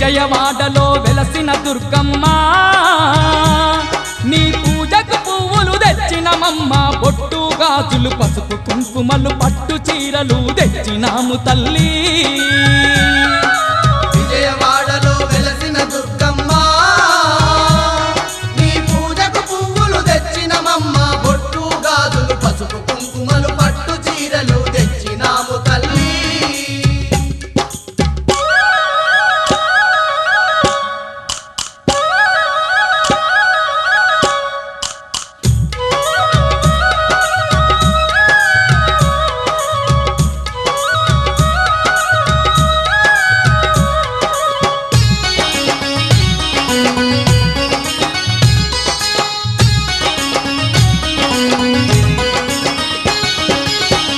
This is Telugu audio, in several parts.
విజయవాడలో వెలసిన దుర్గమ్మ నీ పూజకు పువ్వులు తెచ్చినమమ్మ బొట్టు గాజులు పసుపు కుంకుమలు పట్టు చీరలు తెచ్చినాము తల్లి విజయవాడలో వెలసిన దుర్గమ్మ నీ పూజకు పువ్వులు తెచ్చినమమ్మ బొట్టు గాజులు పసుపు కుంకుమలు పట్టు చీరలు తెచ్చినాము తల్లి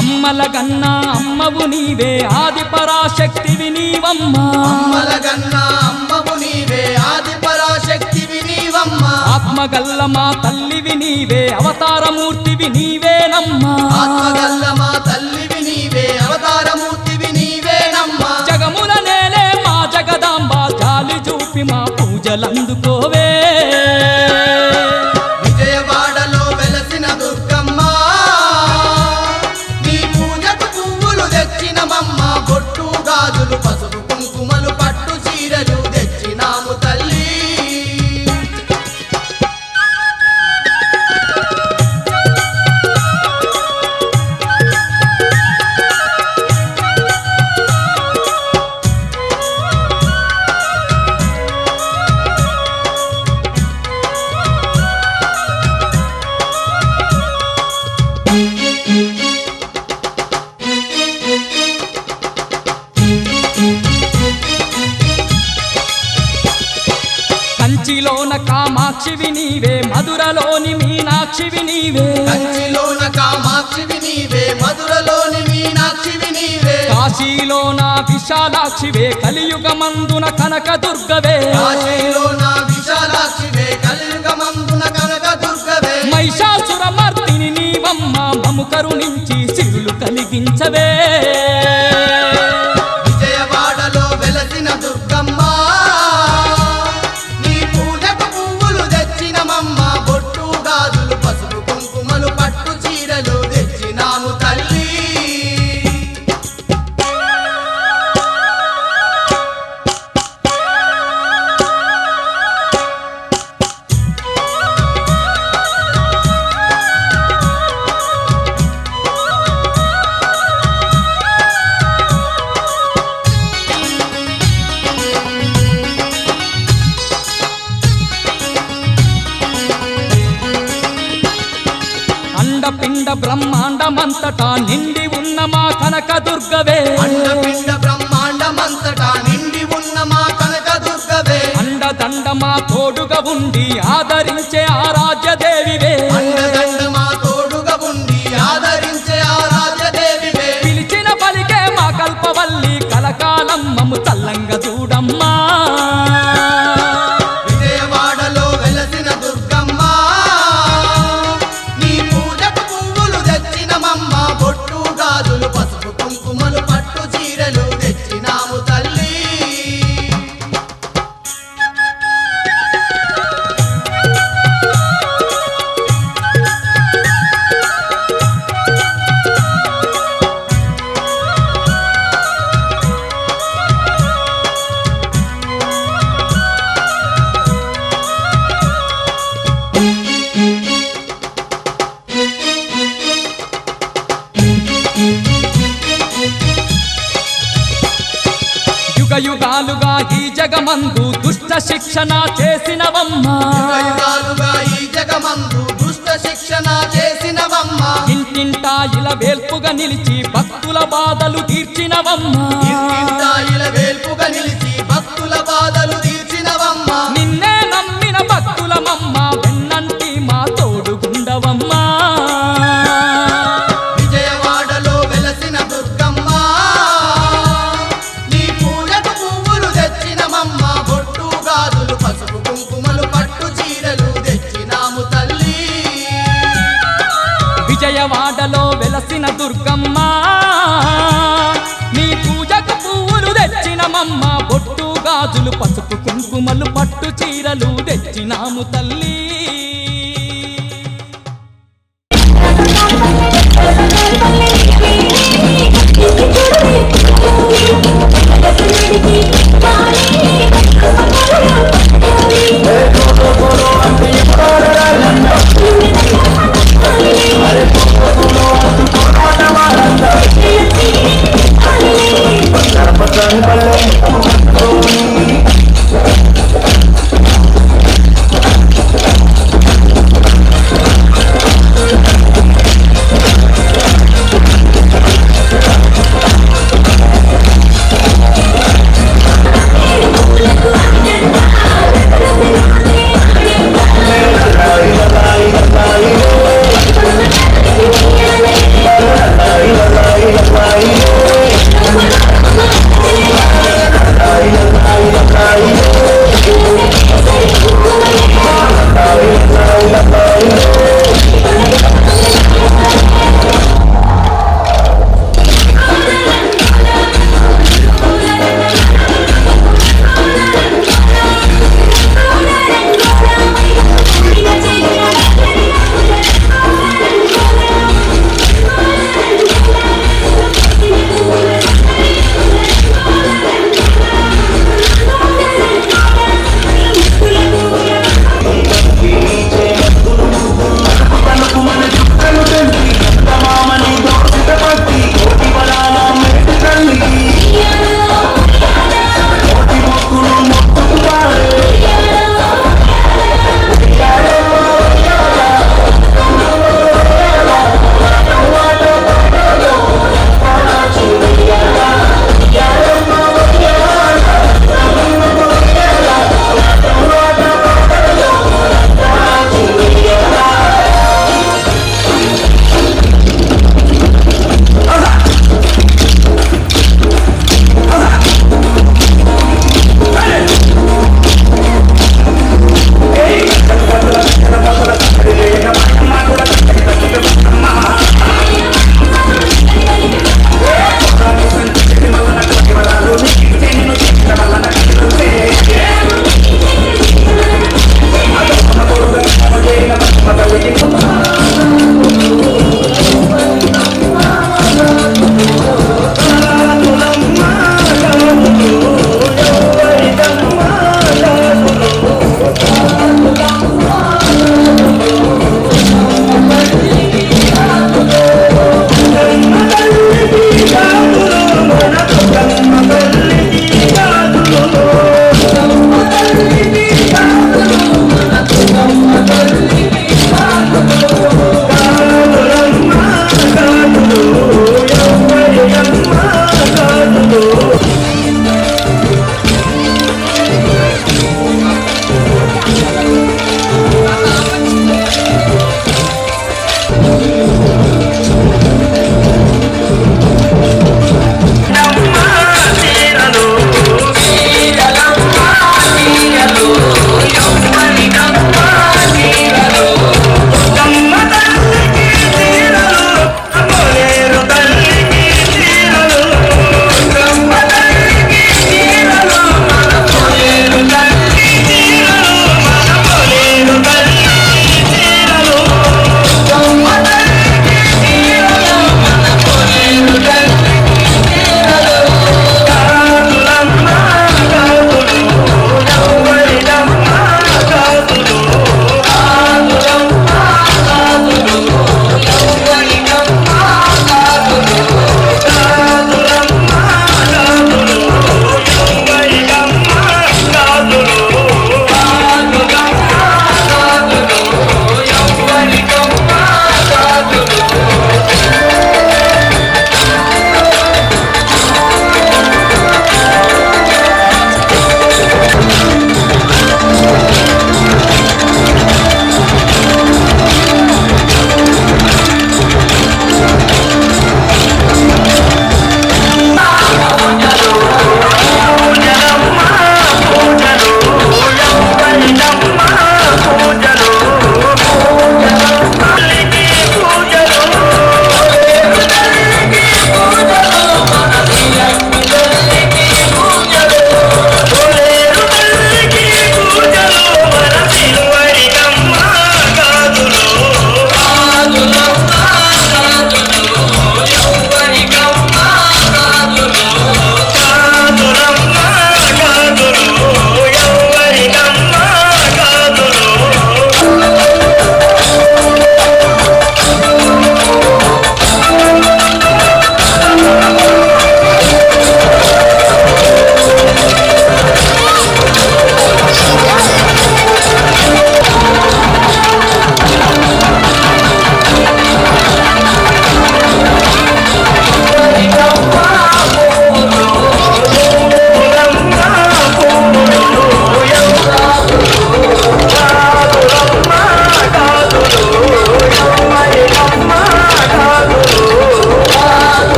అమ్మలగన్నా అమ్మవు నీవే ఆది పరాశక్తివి నీవమ్మ అమ్మలగన్నా అమ్మవు నీవే ఆది పరాశక్తివి నీవమ్మ ఆత్మగల్ల మా తల్లివి నీవే అవతారమూర్తివి నీవేనమ్మా ఆత్మగల్ల మా తల్లివి నీవే అవతారమూర్తివి నీవేనమ్మ జగముల నేలే మా జగదాంబ జాలి చూపి మా పూజలందుకోవే విజయవాడలో వెలసిన దుర్గమ్మ నీ పూజకు పువ్వులు తెచ్చినమమ్మ బొట్టు గాజులు పసుపు కుంకుమలు పట్టు చీరలు తెచ్చినాము తల్లి కంచిలోన కామాక్షివి నీవే మధురలోని మీనాక్షివి నీవే కంచిలోన కామాక్షివి నీవే మధురలోని మీనాక్షివి నీవే కాశీలోన విశాలాక్షివే కలియుగమందున కనక దుర్గవే కాశీలోన విశాలాక్షివే కలియుగమందున కనక దుర్గవే మహిషాసురమర్దిని నీవమ్మ మము కరుణించి సిరులు కలిగించవే విజయవాడలో వెలసిన దుర్గమ్మ నీ పూజకు పువ్వులు తెచ్చినమమ్మ బొట్టు గాజులు పసుపు కుంకుమలు పట్టు చీరలు తెచ్చినాము తల్లి అండపిండ బ్రహ్మాండమంతటా నిండి ఉన్న మా కనక దుర్గవే అండపిండ బ్రహ్మాండమంతటా నిండి ఉన్న మా కనక దుర్గవే అండదండ మా తోడుగా ఉండి ఆదరించే ఆరాధ్య దేవివే అండదండ మా తోడుగా ఉండి ఆదరించే ఆరాధ్య దేవివే పిలిచిన పలికే మా కల్పవల్లి కలకాలం మము చల్లంగా చూడమ్మా విజయవాడలో వెలసిన దుర్గమ్మ నీ పూజకు పువ్వులు తెచ్చినమమ్మ బొట్టు గాజులు పసుపు కుంకుమలు పట్టు చీరలు తెచ్చినాము తల్లి యుగ యుగాలుగా ఈ జగమందు దుష్ట శిక్షణ చేసినవమ్మ యుగాలుగా ఈ జగమందు దుష్ట శిక్షణ చేసినవమ్మ ఇంటింటా ఇలా వేల్పుగా నిలిచి భక్తుల బాధలు తీర్చినవమ్మ ఇంటింటా ఇలా వేల్పుగా నిలిచి భక్తుల బాధలు తీర్చినవమ్మ నిన్నే నమ్మిన భక్తులమమ్మ వెన్నంటి మా తోడుగుండవమ్మా విజయవాడలో వెలసిన దుర్గమ్మ నీ పూజకు పువ్వులు తెచ్చినమమ్మ బొట్టు గాజులు పసుపు కుంకుమలు పట్టు చీరలు తెచ్చినాము తల్లి విజయవాడలో వెలసిన దుర్గమ్మ నీ పూజకు పువ్వులు తెచ్చినమమ్మ గాజులు పసుపు కుంకుమలు పట్టు చీరలు తెచ్చినాము తల్లి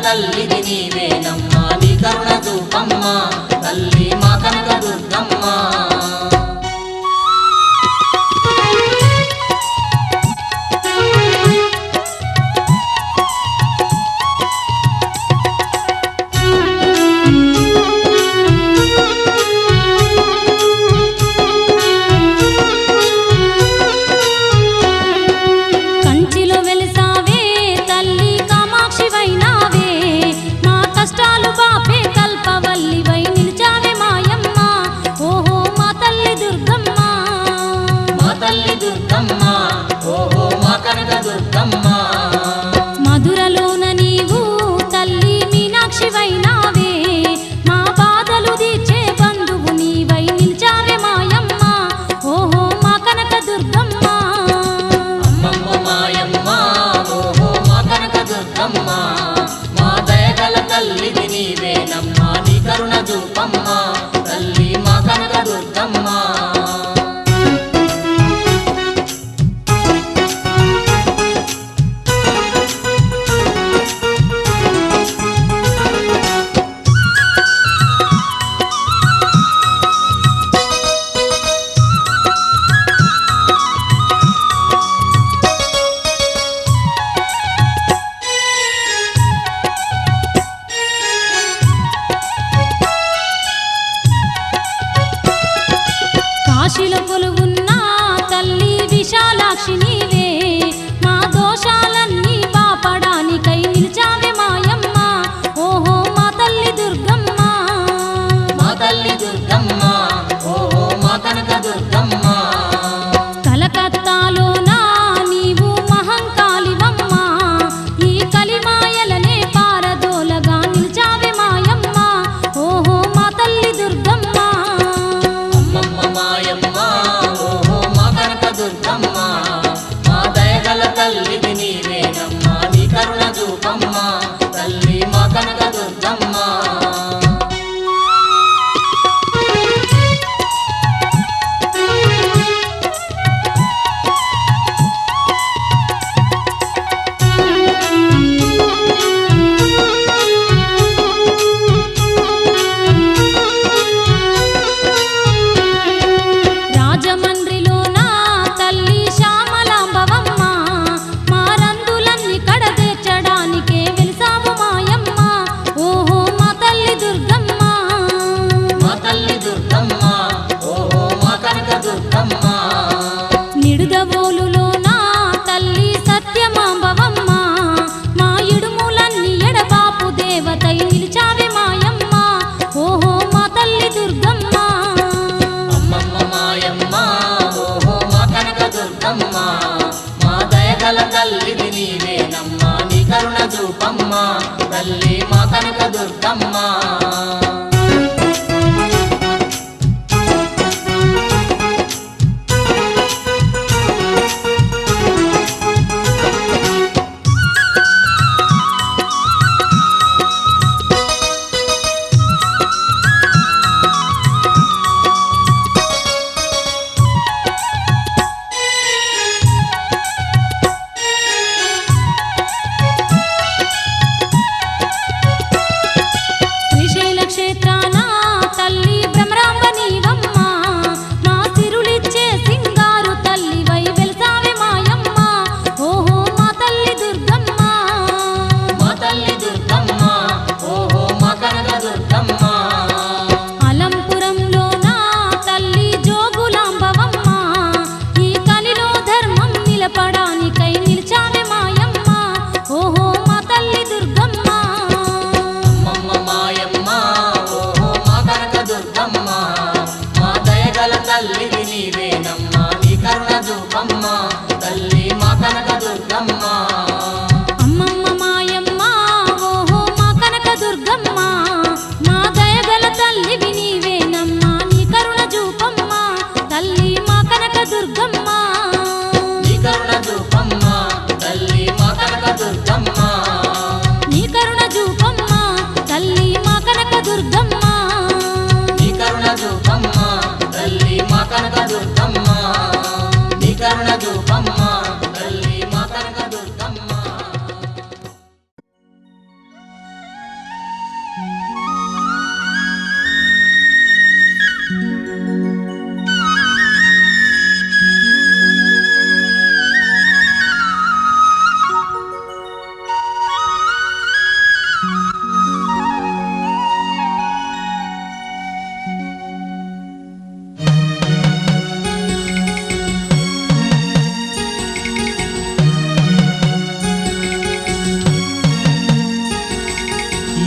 తల్లిది నీవేనమ్మా నీ కరుణ చూపమ్మా తల్లి మా కనక దుర్గమ్మ కంచిలో వెలిసావే తల్లి కామాక్షివైనావే మా కష్టాలు బాపే కల్పవల్లివై నిలిచావే మాయమ్మ ఓహో మా తల్లి దుర్గమ్మ మా తల్లి దుర్గమ్మ ఓహో మా కనక దుర్గమ్మ మధురలోన నీవు తల్లి మీనాక్షివైనావే మా బాధలు తీర్చే బంధువు నీవై నిలిచావే మాయమ్మ ఓహో మా కనక దుర్గమ్మ అమ్మమ్మ మాయమ్మ ఓహో మా కనక దుర్గమ్మ మా దయగల తల్లిది నీవేనమ్మా నీ కరుణ చూపమ్మ తల్లి మా కనక దుర్గమ్మ కాశీలో కొలువున్న తల్లి విశాలాక్షి నీవే మా దోషాలన్నీ పాపడానికై నిలిచావే మాయమ్మ ఓహో మా తల్లి దుర్గమ్మ మా తల్లి దుర్గమ్మ ఓహో మా కనక దుర్గమ్మ కలకత్తాలోన నీవు మహంకాళివమ్మ ఈ కలిమాయలనే పారదోలగా నిలిచావే మాయమ్మ ఓహో మా తల్లి దుర్గమ్మ అమ్మమ్మ మాయమ్మ ఓహో మా కనక దుర్గమ్మ మా దయగల తల్లిది నీవేనమ్మా నీ కరుణ చూపమ్మ తల్లి మా కనక దుర్గమ్మ రాజమండ్రిలోన తల్లి శ్యామలాంబవమ్మ మా రందులన్నీ కడతీర్చడానికే వెలిసావు మాయమ్మ ఓహో మా తల్లి దుర్గమ్మ మా తల్లి దుర్గమ్మ ఓహో మా కనక దుర్గమ్మ నిడుదవోలులోన తల్లి సత్యమాంబవమ్మ మా ఇడుములన్నీ ఎడబాపు దేవతై నిలిచావే మాయమ్మ ఓహో మా తల్లి దుర్గమ్మ అమ్మమ్మ మాయమ్మ ఓహో మా కనక దుర్గమ్మ మా దయగల తల్లిది నీవేనమ్మా నీ కరుణ చూపమ్మ తల్లి మా కనక దుర్గమ్మ శ్రీశైలం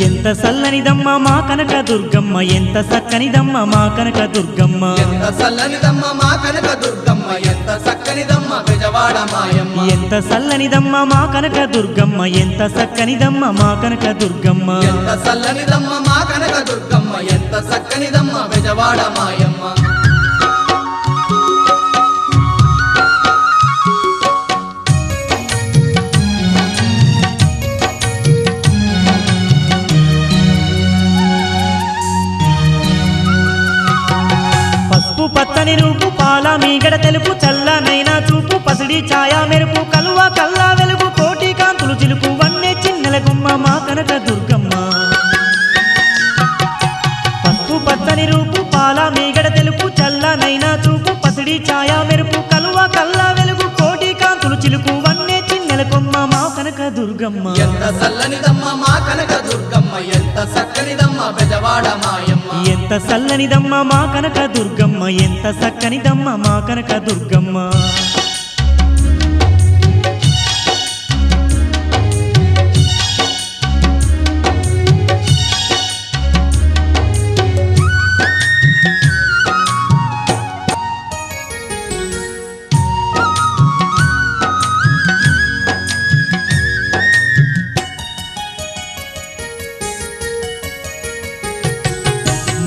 ఎంత సల్లనిదమ్మ మా కనక దుర్గమ్మ ఎంత సక్కనిదమ్మ మా కనక దుర్గమ్మ ఎంత చల్లనిదమ్మ మా కనక దుర్గమ్మ ఎంత చక్కనిదమ్మ బెజవాడ మాయమ్మ ఎంత సల్లనిదమ్మ మా కనక దుర్గమ్మ ఎంత సక్కనిదమ్మ మా కనక దుర్గమ్మ ఎంత చల్లనిదమ్మ మా కనక దుర్గమ్మ ఎంత చక్కనిదమ్మ బెజవాడ మాయమ్మ పసుపు పచ్చని రూపు పాల మీగడ తెలుపు చల్లనైనా చూపు పసిడి ఛాయా మెరుపు కలువ కల్లా వెలుగు కోటి కాంతులు చిలుకు వన్నె చిన్నెల గుమ్మ మా కనక దుర్గమ్మ పసుపు పచ్చని రూపు పాల మీగడ తెలుపు చల్లనైనా చూపు పసిడి ఛాయా మెరుపు కలువ కల్లా వెలుగు కోటి కాంతులు చిలుకు వన్నె చిన్నెల గుమ్మ మా కనక దుర్గమ్మ ఎంత చల్లనిదమ్మ మా కనక దుర్గమ్మ ఎంత చక్కనిదమ్మ బెజవాడ మాయమ్మ ఎంత సల్లనిదమ్మ మా కనక దుర్గమ్మ ఎంత సక్కనిదమ్మ మా కనక దుర్గమ్మ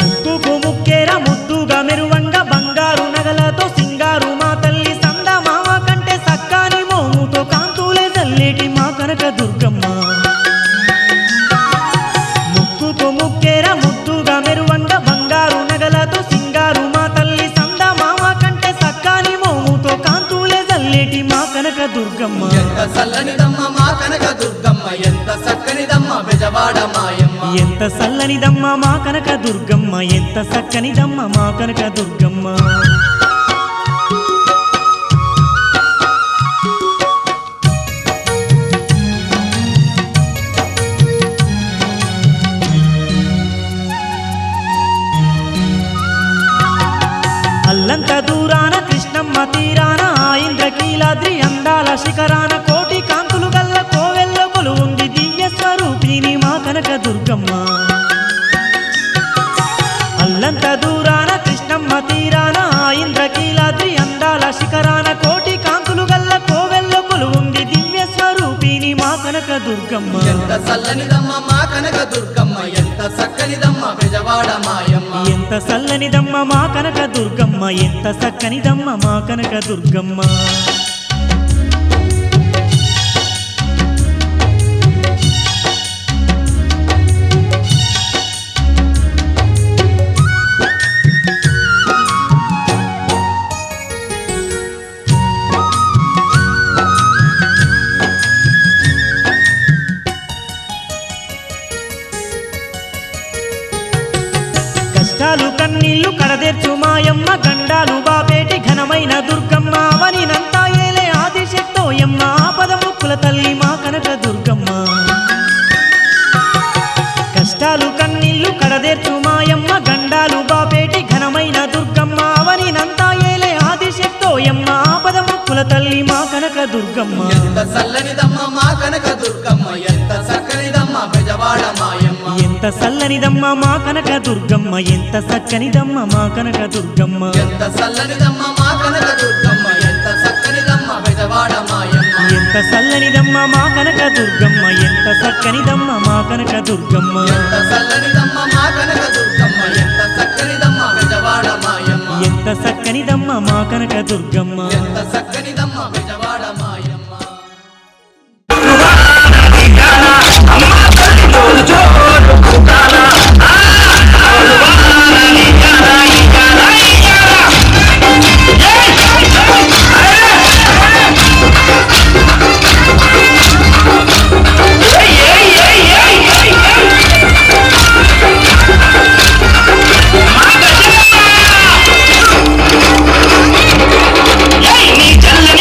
ముక్కుకు ముక్కేర ముద్దుగా మెరువంగా బంగారు నగలతో సింగారు మా తల్లి సంద మామ కంటే సక్కాని మోముతో కాంతులే చల్లేటి మా కనక దుర్గమ్మ ముక్కుకు ముక్కేర ముద్దుగా మెరువంగా బంగారు నగలతో సింగారు మా తల్లి సంద మామ కంటే సక్కాని మోముతో కాంతులే చల్లేటి మా కనక దుర్గమ్మ ఎంత చల్లనిదమ్మ మా కనక దుర్గమ్మ ఎంత చక్కనిదమ్మ బెజవాడ మాయమ్మ ఎంత సల్లనిదమ్మ మా కనక దుర్గమ్మ ఎంత సక్కనిదమ్మ మా కనక దుర్గమ్మ అల్లంత దూరాన కృష్ణమ్మ తీరాన ఆ ఇంద్రకీలాద్రి అందాల శిఖరాన కోటి కాంతులు గల్ల కోవెల్ల కొలువుంది దివ్య స్వరూపిణి మా కనక దుర్గమ్మ అల్లంత దూరాన కృష్ణమ్మ తీరాన ఆ ఇంద్రకీలాద్రి అందాల శిఖరాన కోటి కాంతులు గల్ల కోవెల్ల కొలువుంది దివ్య స్వరూపిణి మా కనక దుర్గమ్మ ఎంత చల్లనిదమ్మ మా కనక దుర్గమ్మ ఎంత చక్కనిదమ్మ బెజవాడ మాయమ్మ ఎంత సల్లనిదమ్మ మా కనక దుర్గమ్మ ఎంత సక్కనిదమ్మ మా కనక దుర్గమ్మ కష్టాలు కన్నీళ్లు కడదెర్చు మాయమ్మ గండాలు బాపేటి ఘనమైన దుర్గమ్మ అవనినంతా ఏలే ఆదిశక్తోయమ్మ ఆపద ముక్కుల తల్లి మా కనక దుర్గమ్మ కష్టాలు కన్నీళ్లు కడదెర్చు మాయమ్మ గండాలు బాపేటి ఘనమైన దుర్గమ్మ అవనినంతా ఏలే ఆదిశక్తోయమ్మ ఆపద ముక్కుల తల్లి మా కనక దుర్గమ్మ ఎంత చల్లనిదమ్మ మా కనక దుర్గమ్మ ఎంత చక్కనిదమ్మ బెజవాడ మాయమ్మ ఎంత సల్లనిదమ్మ మా కనక దుర్గమ్మ ఎంత సక్కనిదమ్మ మా కనక దుర్గమ్మ ఎంత చల్లనిదమ్మ మా కనక దుర్గమ్మ ఎంత చక్కనిదమ్మ బెజవాడ మాయమ్మ ఎంత సల్లనిదమ్మ మా కనక దుర్గమ్మ ఎంత సక్కనిదమ్మ మా కనక దుర్గమ్మ ఎంత చల్లనిదమ్మ మా కనక దుర్గమ్మ ఎంత చక్కనిదమ్మ బెజవాడ మాయమ్మ ఎంత సక్కనిదమ్మ మా కనక దుర్గమ్మ ఎంత చక్కనిదమ్మ బెజవాడ మాయమ్మ చల్ల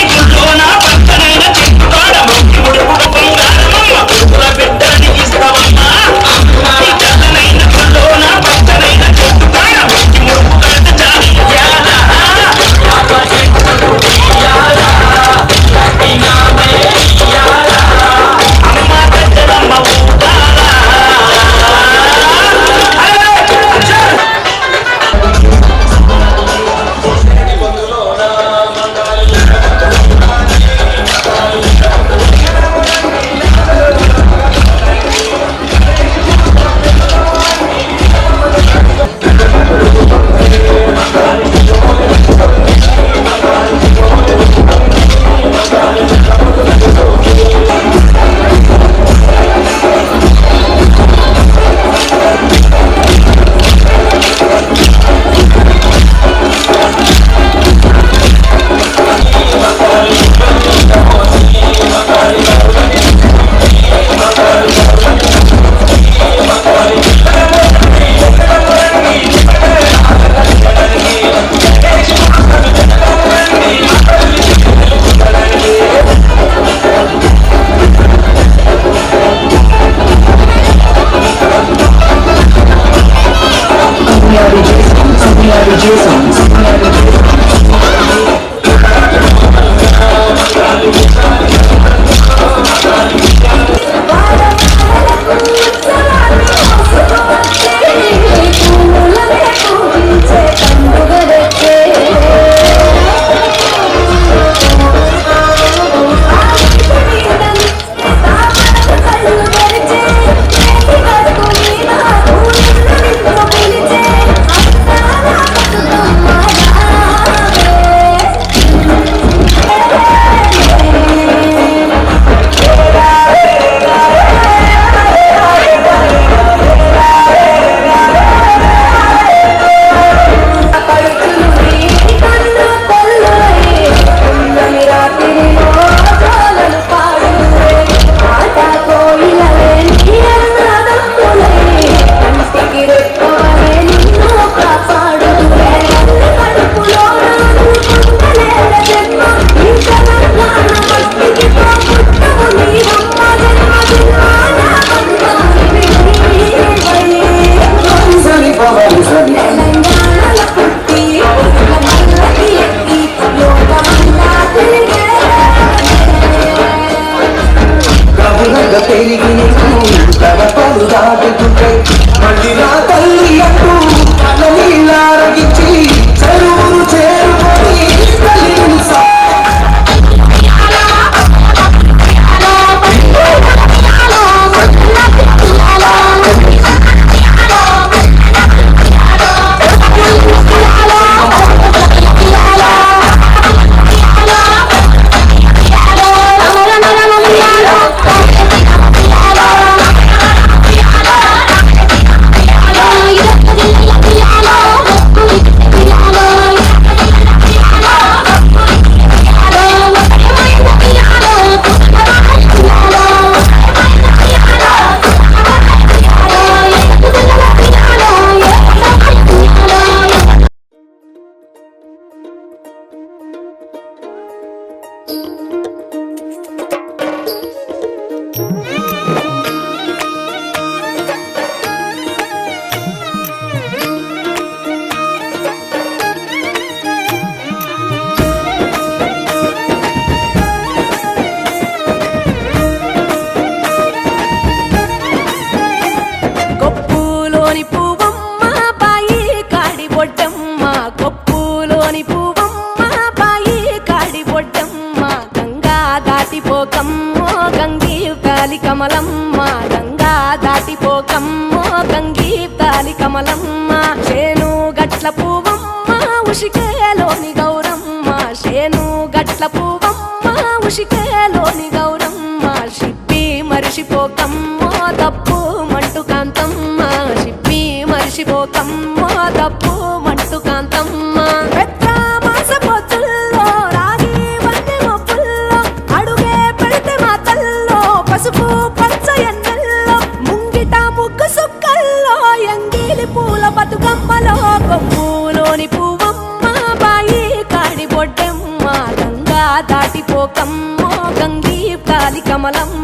కొప్పులోని పువ్వమ్మ బాయి కాడి బొడ్డమ్మ కొప్పులోని పువ్వమ్మ బాయి కాడి బొడ్డమ్మ గంగా దాటిపోకమ్మో గంగీ తాలి కమలమ్మ గంగా దాటిపోకమ్మో గంగీ తాలి కమలమ్మ చేను గట్ల పువ్వమ్మ ఉషికేలోని గౌరమ్మ చేను గట్ల పువ్వమ్మ ఉషికేలోని గౌరమ్మ షిప్పి మరిషిపోకమ్మో తప్పు మంటు కాంతమ్మ షిప్పి మరిషిపోకమ్మో తప్పు మంటు కాంతమ్మ పెద్ద మాస పొత్తుల్లో రాగి వన్నె మొప్పుల్లో అడుగే పెడితే మా తల్లో పసుపు పచ్చ ఎన్నెల్లో ముంగిట ముగ్గు సుక్కల్లో ఎంగిలి పూల బతుకమ్మలో కొమ్ములోని పువ్వమ్మ బాయి కాడి బొడ్డెమ్మ గంగా దాటిపోకమ్మో గంగీ తాలి కమలమ్మ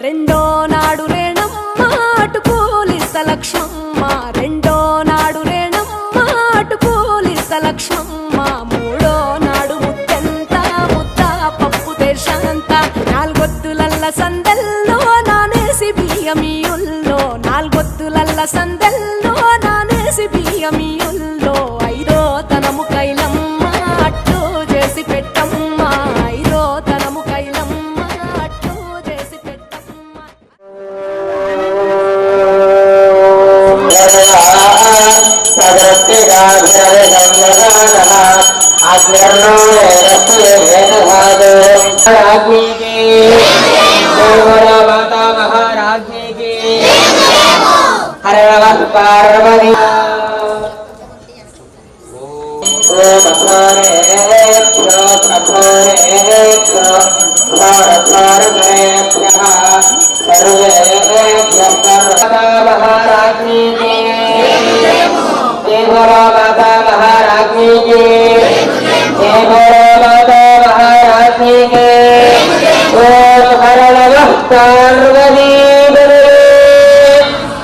రెండో నాడు రేణమ్మ అటుకూలిస్త లక్ష్మమ్మ రెండో నాడు రేణమ్మ అటుకూలిస్త లక్ష్మమ్మ మూడో నాడు ముత్తెంత ముద్ద పప్పు దేశంత నాలుగొత్తులల్ల సందెల్లో నానేసి బియ్యమియుల్లో నాలుగొత్తులల్ల సందెల్లో నానేసి బియ్యమియుల్లో ఐదో తనము కైలమ్మ అట్టు చేసి పెట్టమ్మ ఐదో తనము కైలమ్మ అట్టు చేసి పెట్టమ్మ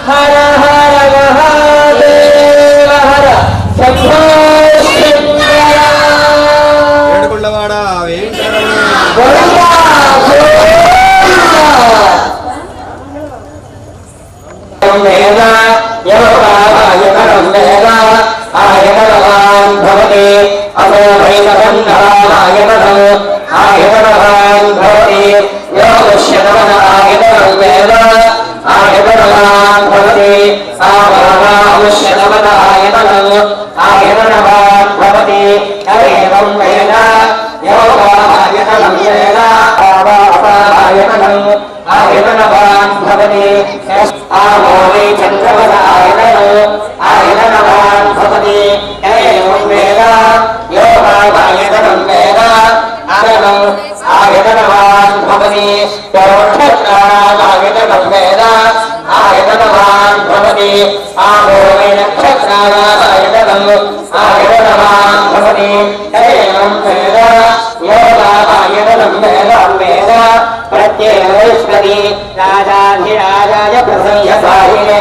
హర హర మహాదేవ హర ఏడుకొండవాడ राजाधिराजाय प्रसंयसाहिने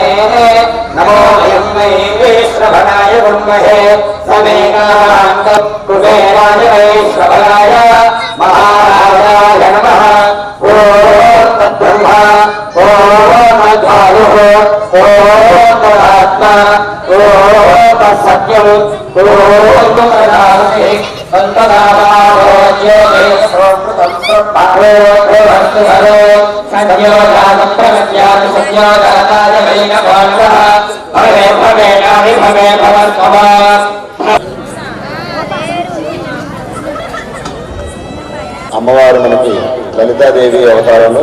नमो अयं वै वैश्रवणाय गुण्महे समेकान्त कुबेराय वैश्रवणाय महाराजाय नमः ॐ तद्ब्रह्मा ॐ तद्भानुः ॐ तदात्मा ॐ तत्सत्यम् ॐ तदाहुति అమ్మవారు మనకి లలితాదేవి అవతారంలో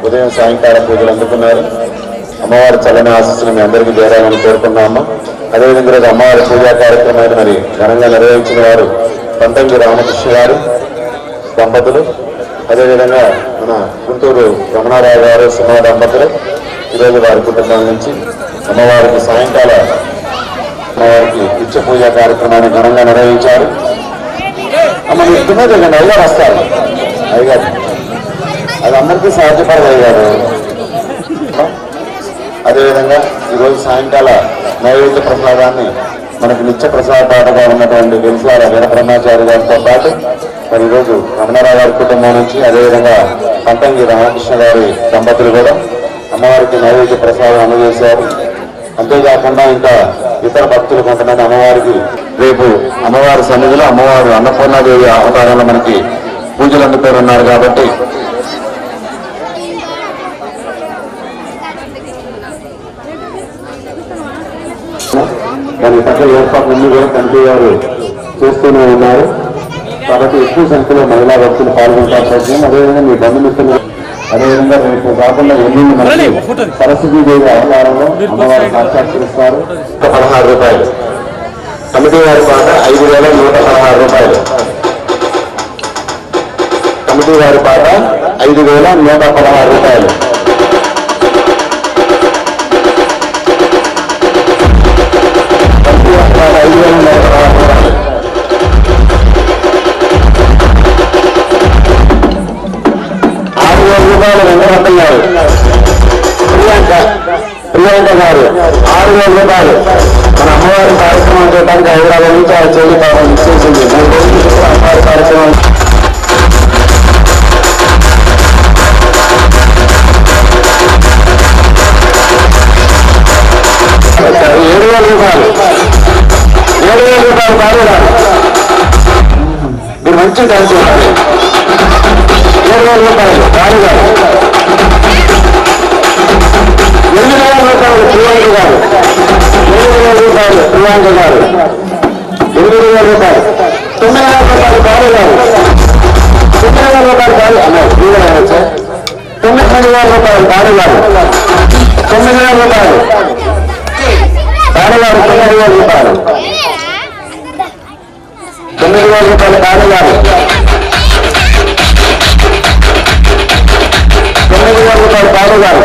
ఉదయం సాయంకాలం పూజలు అందుకున్నారు. అమ్మవారి చల్లని ఆశీస్సులు మీ అందరికీ చేరాలని కోరుకున్నాము. అదేవిధంగా ఈరోజు అమ్మవారి పూజా కార్యక్రమాన్ని మరి ఘనంగా నిర్వహించిన వారు పంతంగి రామకృష్ణ గారు దంపతులు, అదేవిధంగా మన గుంటూరు రమణారావు గారు సుమా దంపతులు ఈరోజు వారి కుటుంబం నుంచి అమ్మవారికి సాయంకాల అమ్మవారికి నిత్య పూజ కార్యక్రమాన్ని ఘనంగా నిర్వహించారు. అమ్మ మీరు తిన్నది అయ్యగారు వస్తారు. అయ్యగారు అది అందరికీ సాధ్యపడదు అయ్యారు. అదేవిధంగా ఈరోజు సాయంకాల నైవేద్య ప్రసాదాన్ని మనకి నిత్య ప్రసాదాటగా ఉన్నటువంటి వెలుసాల వీరబ్రహ్మచారి గారితో పాటు మరి ఈరోజు రమణారావు గారి కుటుంబం నుంచి అదేవిధంగా పంతంగి రామకృష్ణ గారి దంపతులు కూడా అమ్మవారికి నైవేద్య ప్రసాదం అందజేశారు. అంతేకాకుండా ఇంకా ఇతర భక్తులు కొంతమంది అమ్మవారికి రేపు అమ్మవారి సన్నిధిలో అమ్మవారు అన్నపూర్ణాదేవి అవతారంలో మనకి పూజలు అందుకోనున్నారు కాబట్టి దాని పట్ల ఏర్పాట్లన్నీ కూడా కమిటీ వారు చేస్తూనే ఉన్నారు. కాబట్టి ఎక్కువ సంఖ్యలో మహిళా భక్తులు పాల్గొంటారు. అదేవిధంగా మీ బంధుమిత్రులు అదేవిధంగా రేపు కాకుండా ఎల్లుండి మనకి సరస్వతీదేవి అవతారంలో అమ్మవారు సాక్షాత్కరిస్తారు. 16 రూపాయలు కమిటీ వారి పాట 5,116 రూపాయలు. కమిటీ వారి పాట 5,116 రూపాయలు. ప్రియాంక గారు 6,000 రూపాయలు. మన అమ్మవారి కార్యక్రమం చేయడానికి హైదరాబాద్ నుంచి ఆ చెల్లి పాపం ఇచ్చేసింది. 3 రోజులు అమ్మవారి కార్యక్రమం 7,000 రూపాయలు. 7,000 రూపాయలు కాదు మీరు మంచి డాన్స్ చేయాలి. 7,000 రూపాయలు కాదు గారు. 8,000 రూపాయలు ప్రియాంక గారు. 7,000 రూపాయలు ప్రియాంక గారు. 8,000 రూపాయలు. 9,000 రూపాయలు కాదు గారు. 9,000 రూపాయలు కాదు అన్నారు. 9,000 రూపాయలు కాదు గారు. 9,000 రూపాయలు కాడగారు. 9,000 రూపాయలు. 9,000 రూపాయలు కాడగారు. 9,000 రూపాయలు కాడగారు.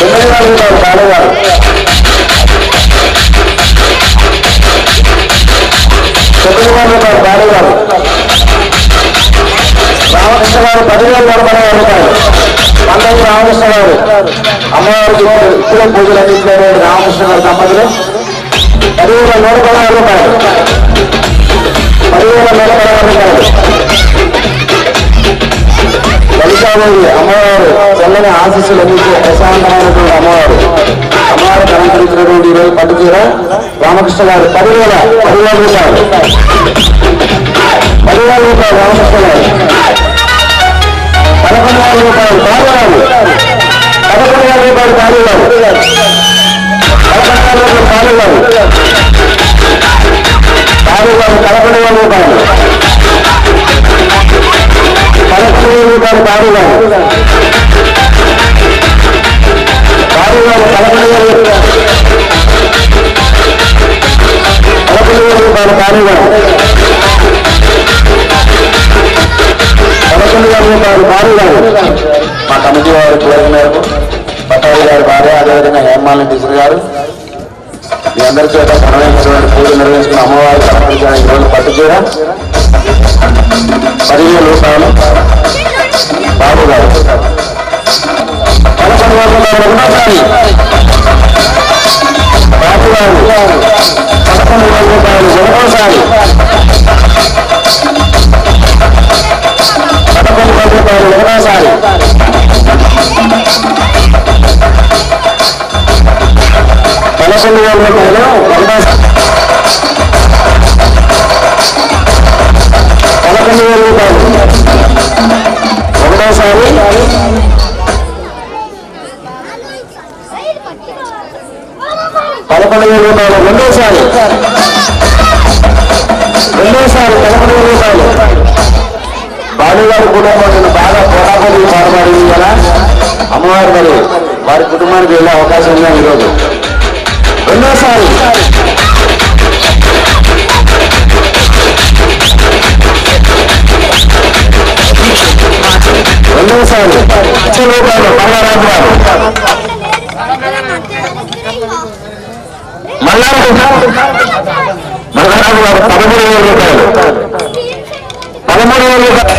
9,000 రూపాయలు కాడగారు. 9,000 రూపాయలు కాడగారు. రామకృష్ణ గారు 10,116 రూపాయలు. పంతొమ్మిది రామకృష్ణ గారు అమ్మవారికి ఇప్పుడే పూజలు అందించిన రామకృష్ణ గారి దంపతులు 10,116 రూపాయలు. 10,116 రూపాయలు. లలితాదేవి అమ్మవారు చల్లని ఆశీస్సులు అందించే ప్రశాంతమైనటువంటి అమ్మవారు అలంకరించినటువంటి ఈరోజు పట్టు చీర రామకృష్ణ గారు 10,000 రూపాయలు. 10,000 రూపాయలు రామకృష్ణ గారు. 11,000 రూపాయలు కారుగారు. 11,000 రూపాయలు కారుగారు. 11,000 రూపాయలు కారుగారు. కారుగారు 11,000 రూపాయలు. 11,000 రూపాయలు కారుగారు. కారుగారు 11,000 రూపాయలు. 11,000 రూపాయలు కారుగారు. 11,000 రూపాయలు కారుగారు. మా కమిటీ వారి కోరిక మేరకు పట్టాభి గారి భార్య అదేవిధంగా హేమాలిని టీచర్ గారు మీ అందరి చేత ఘనమైనటువంటి పూజలు నిర్వహించుకున్న అమ్మవారికి సమర్పించడానికి ఈరోజు పట్టు చీర 10,000 రూపాయలు. బాబు గారు 11,000 రూపాయలు ఒకటోసారి. బాబు గారు 11,000 రూపాయలు ఒకటోసారి. 11,000 రూపాయలు ఒకటోసారి. 11,000 రూపాయలు ఒకటోసారి. 11,000 రూపాయలు ఒకటోసారి. 11,000 రూపాయలు రెండోసారి. 11,000 రూపాయలు. బాలుగారి కుటుంబం బాగా పోరాటం పాల్పడింది కదా అమ్మవారు మరి వారి కుటుంబానికి వెళ్ళే అవకాశం ఉందా ఈరోజు. రెండోసారి 11,000 రెండవసారి 1,00,000 రూపాయలు మల్లారాజు గారు. మల్లారాజు గారు 13,000 రూపాయలు. 13,000 రూపాయలు.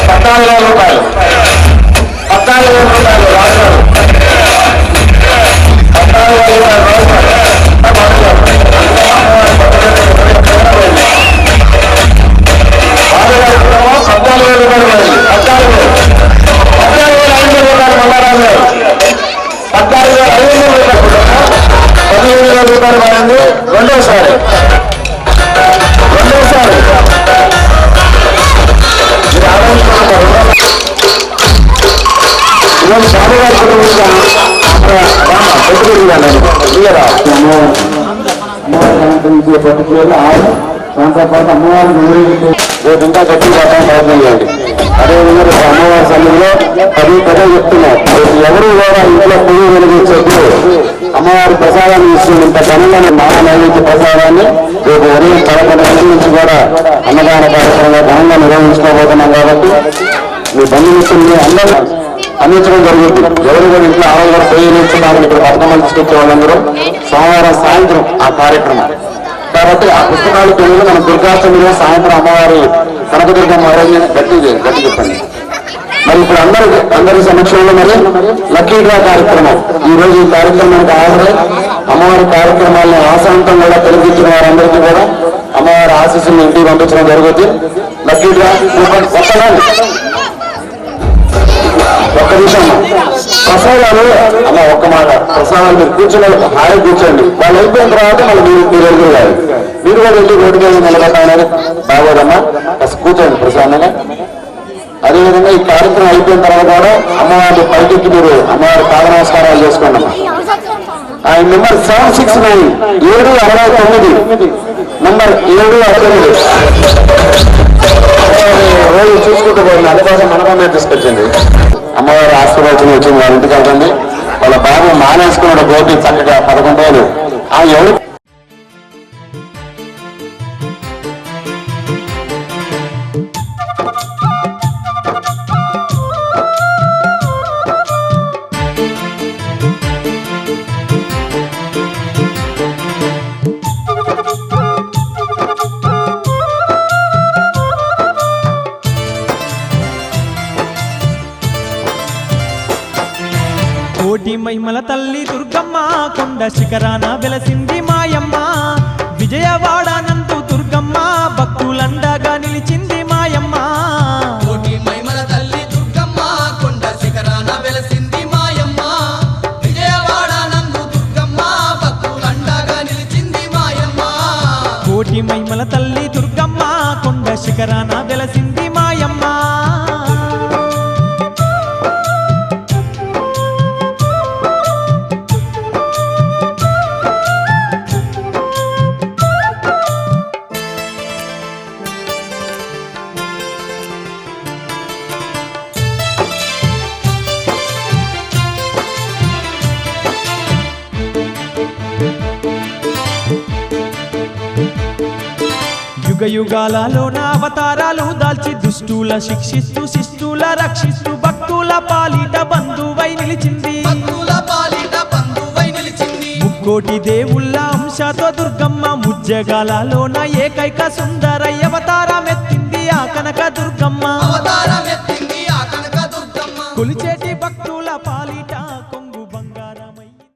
14,000 రూపాయలు. 14,000 రూపాయలు రాజు 14,000 రూపాయలు. 14,000 రూపాయలు. 14,500 రూపాయలు మల్లారాజు గారు. 14,500 రూపాయలు. 15,000 రూపాయలు పడింది. రెండోసారి బాబు గారి రేపు ఇంకా గట్టి పడటం ప్రయత్నం చేయండి. అదేవిధంగా రేపు అమ్మవారి సన్నిధిలో 10 ప్రజలు చెప్తున్నారు. ఎవరు కూడా ఇంట్లో పువ్వు వెలిగించద్దు. అమ్మవారి ప్రసాదాన్ని ఇస్తుంది. ఇంత ఘనంగా మాన నైవేద్య ప్రసాదాన్ని రేపు ఉదయం 11 గంటల నుంచి కూడా అన్నదాన కార్యక్రమంగా ఘనంగా నిర్వహించుకోబోతున్నాం. కాబట్టి మీ బంధుమిత్రుల్ని అందరూ అందించడం జరుగుతుంది. ఎవరు కూడా ఇంట్లో ఆరోగ్యం ప్రయోగించున్నామని ఇక్కడ బతుకమ్మలు తీసుకొచ్చే వాళ్ళందరూ సోమవారం సాయంత్రం ఆ కార్యక్రమం. కాబట్టి ఆ పుస్తకాలు పిల్లలు మన దుర్గాష్టమిలో సాయంత్రం అమ్మవారి కనకదుర్గమ్మ గట్టి చెప్పండి. మరి ఇప్పుడు అందరి సమక్షంలో మరి లక్కీ డ్రా కార్యక్రమం. ఈ రోజు ఈ కార్యక్రమానికి హాజరై అమ్మవారి కార్యక్రమాలను ఆశాంతం కూడా తెలిపించిన వారందరికీ కూడా అమ్మవారి ఆశీస్సులను ఇంటికి పంపించడం జరుగుతుంది. లక్కీ డ్రా ఒక్క నిమిషం ప్రసాదాలు అమ్మ ఒక్క మాట ప్రసాదాలు మీరు కూర్చొని హాయి కూర్చోండి. వాళ్ళు అయిపోయిన తర్వాత మళ్ళీ మీరు ఎదురుగారు. మీరు కూడా వెళ్ళి రోడ్డు మీద నిలబెట్టాలని బాగోదమ్మా. కూర్చోండి ప్రసాదంగా. అదేవిధంగా ఈ కార్యక్రమం అయిపోయిన తర్వాత కూడా అమ్మవారి పైకి మీరు అమ్మవారి పాద నమస్కారాలు చేసుకోండి అమ్మా. ఆయన నెంబర్ 769 769 నంబర్ 769 రోజు చూసుకుంటూ పోయింది. అందుకోసం మనకమే తీసుకొచ్చింది. అమ్మవారి ఆశీర్వచనం వచ్చింది. వాళ్ళ ఇంటికి వెళ్తుంది. వాళ్ళ బాబు మానేసుకున్నాడు గోపి చక్కగా 11 రోజులు. ఆ ఎవరు కోటి మహిమల తల్లి దుర్గమ్మ కొండ శిఖరాన వెలసింది మాయమ్మ. విజయవాడ నందు దుర్గమ్మ భక్తులండగా నిలిచింది మాయమ్మ. కోటి మహిమల తల్లి దుర్గమ్మ కొండ శిఖరాన వెలసింది మాయమ్మ. విజయవాడ నందు దుర్గమ్మ భక్తులండగా నిలిచింది మాయమ్మ. కోటి మహిమల తల్లి దుర్గమ్మ కొండ శిఖరాన వెలసింది మాయమ్మ. యుగ యుగాలలోన అవతారాలు దాల్చి దుష్టుల శిక్షిస్తూ శిష్టుల రక్షిస్తూ భక్తుల పాలిట బంధువై నిలిచింది. భక్తుల పాలిట బంధువై నిలిచింది. ముక్కోటి దేవుళ్ళ అంశతో దుర్గమ్మ ముజ్జగాలలోన ఏకైక సుందర అవతారమెత్తింది ఆ కనక దుర్గమ్మ. అవతారమెత్తింది ఆ కనక దుర్గమ్మ. కొలిచేటి భక్తుల పాలిట